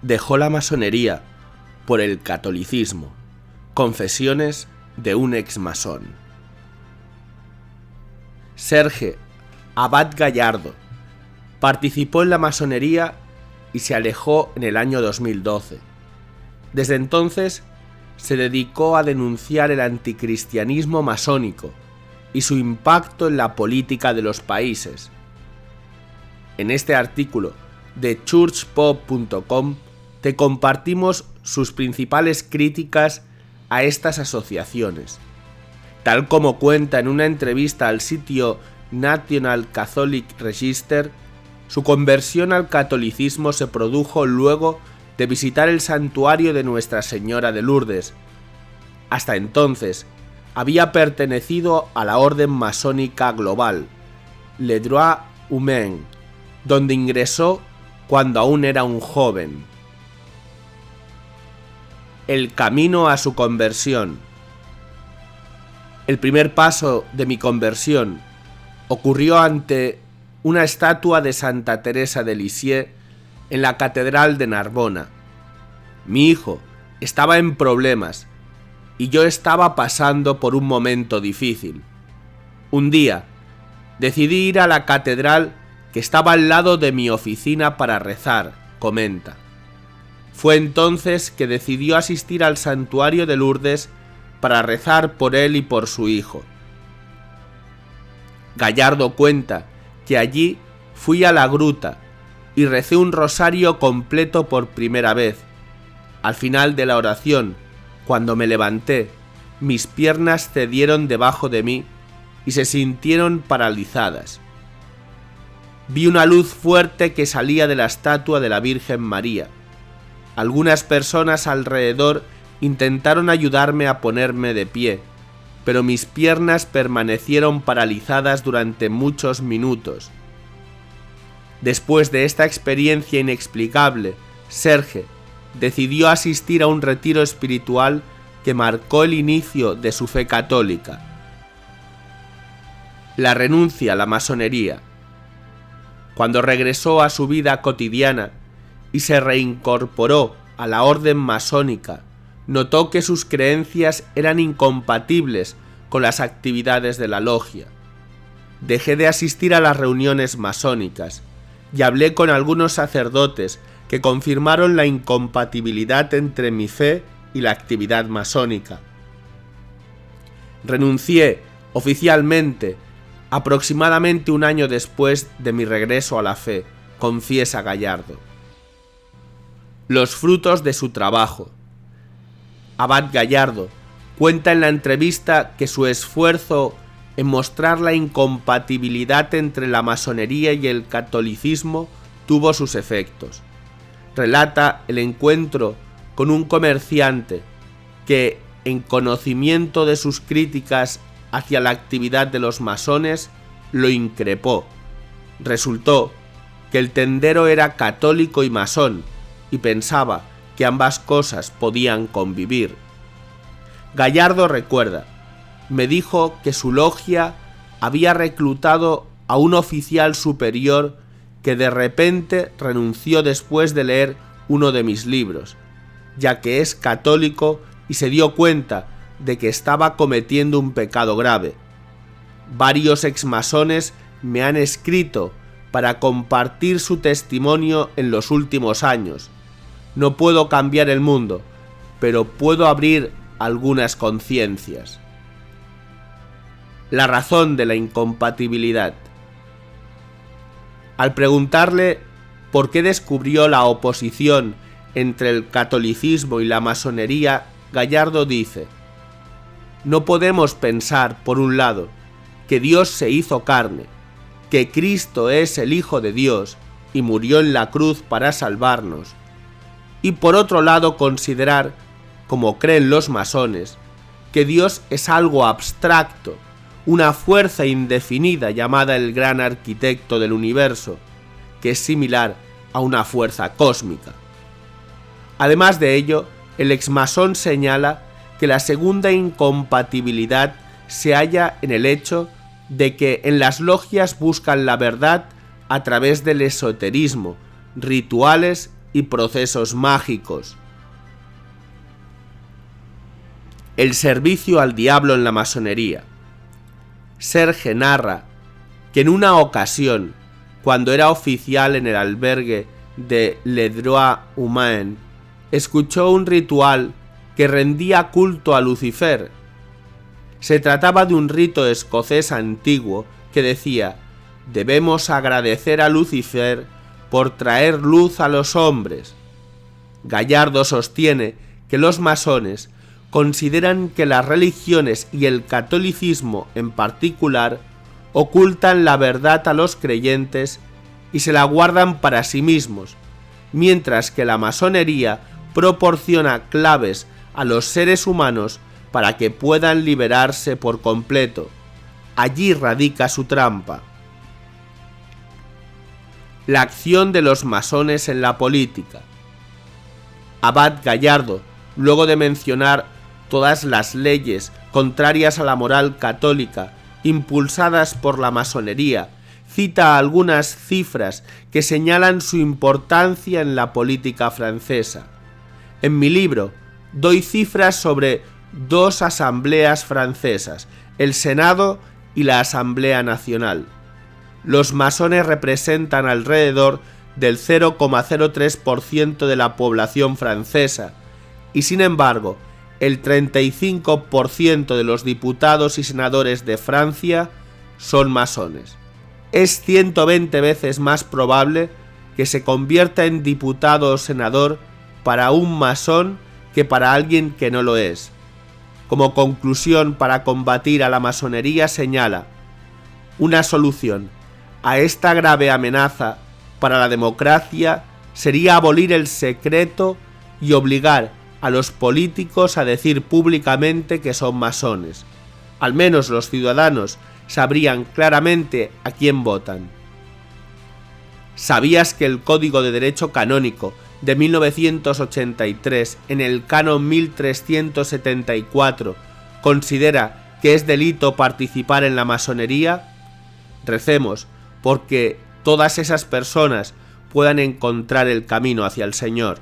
dejó la masonería por el catolicismo. Confesiones de un exmasón. Serge Abad Gallardo participó en la masonería y se alejó en el año 2012. Desde entonces se dedicó a denunciar el anticristianismo masónico y su impacto en la política de los países. En este artículo de churchpop.com te compartimos sus principales críticas a estas asociaciones. Tal como cuenta en una entrevista al sitio National Catholic Register, su conversión al catolicismo se produjo luego de visitar el santuario de Nuestra Señora de Lourdes. Hasta entonces, había pertenecido a la orden masónica global, Le Droit Humain, donde ingresó cuando aún era un joven. El camino a su conversión. El primer paso de mi conversión ocurrió ante una estatua de Santa Teresa de Lisieux en la Catedral de Narbona. Mi hijo estaba en problemas y yo estaba pasando por un momento difícil. Un día decidí ir a la catedral que estaba al lado de mi oficina para rezar, comenta. Fue entonces que decidió asistir al santuario de Lourdes para rezar por él y por su hijo. Gallardo cuenta que allí fui a la gruta y recé un rosario completo por primera vez. Al final de la oración, cuando me levanté, mis piernas cedieron debajo de mí y se sintieron paralizadas. Vi una luz fuerte que salía de la estatua de la Virgen María. Algunas personas alrededor intentaron ayudarme a ponerme de pie, pero mis piernas permanecieron paralizadas durante muchos minutos. Después de esta experiencia inexplicable, Serge decidió asistir a un retiro espiritual que marcó el inicio de su fe católica. La renuncia a la masonería. Cuando regresó a su vida cotidiana y se reincorporó a la orden masónica, notó que sus creencias eran incompatibles con las actividades de la logia. Dejé de asistir a las reuniones masónicas y hablé con algunos sacerdotes que confirmaron la incompatibilidad entre mi fe y la actividad masónica. Renuncié oficialmente aproximadamente un año después de mi regreso a la fe, confiesa Gallardo. Los frutos de su trabajo. Abad Gallardo cuenta en la entrevista que su esfuerzo en mostrar la incompatibilidad entre la masonería y el catolicismo tuvo sus efectos. Relata el encuentro con un comerciante que, en conocimiento de sus críticas hacia la actividad de los masones, lo increpó. Resultó que el tendero era católico y masón y pensaba que ambas cosas podían convivir. Gallardo recuerda: me dijo que su logia había reclutado a un oficial superior que de repente renunció después de leer uno de mis libros, ya que es católico y se dio cuenta de que estaba cometiendo un pecado grave. Varios exmasones me han escrito para compartir su testimonio en los últimos años. No puedo cambiar el mundo, pero puedo abrir algunas conciencias. La razón de la incompatibilidad. Al preguntarle por qué descubrió la oposición entre el catolicismo y la masonería, Gallardo dice: no podemos pensar, por un lado, que Dios se hizo carne, que Cristo es el Hijo de Dios y murió en la cruz para salvarnos, y por otro lado considerar, como creen los masones, que Dios es algo abstracto, una fuerza indefinida llamada el gran arquitecto del universo, que es similar a una fuerza cósmica. Además de ello, el exmasón señala que la segunda incompatibilidad se halla en el hecho de que en las logias buscan la verdad a través del esoterismo, rituales y procesos mágicos. El servicio al diablo en la masonería. Serge narra que en una ocasión, cuando era oficial en el albergue de Les Droits Humains, escuchó un ritual que rendía culto a Lucifer. Se trataba de un rito escocés antiguo que decía: debemos agradecer a Lucifer por traer luz a los hombres. Gallardo sostiene que los masones consideran que las religiones y el catolicismo en particular ocultan la verdad a los creyentes y se la guardan para sí mismos, mientras que la masonería proporciona claves a los seres humanos para que puedan liberarse por completo. Allí radica su trampa. La acción de los masones en la política. Abad Gallardo, luego de mencionar todas las leyes contrarias a la moral católica impulsadas por la masonería, cita algunas cifras que señalan su importancia en la política francesa. En mi libro doy cifras sobre dos asambleas francesas, el Senado y la Asamblea Nacional. Los masones representan alrededor del 0,03% de la población francesa y, sin embargo, el 35% de los diputados y senadores de Francia son masones. Es 120 veces más probable que se convierta en diputado o senador para un masón que para alguien que no lo es. Como conclusión para combatir a la masonería señala: una solución a esta grave amenaza para la democracia sería abolir el secreto y obligar a los políticos a decir públicamente que son masones. Al menos los ciudadanos sabrían claramente a quién votan. ¿Sabías que el Código de Derecho Canónico de 1983, en el canon 1374, considera que es delito participar en la masonería? Recemos porque todas esas personas puedan encontrar el camino hacia el Señor.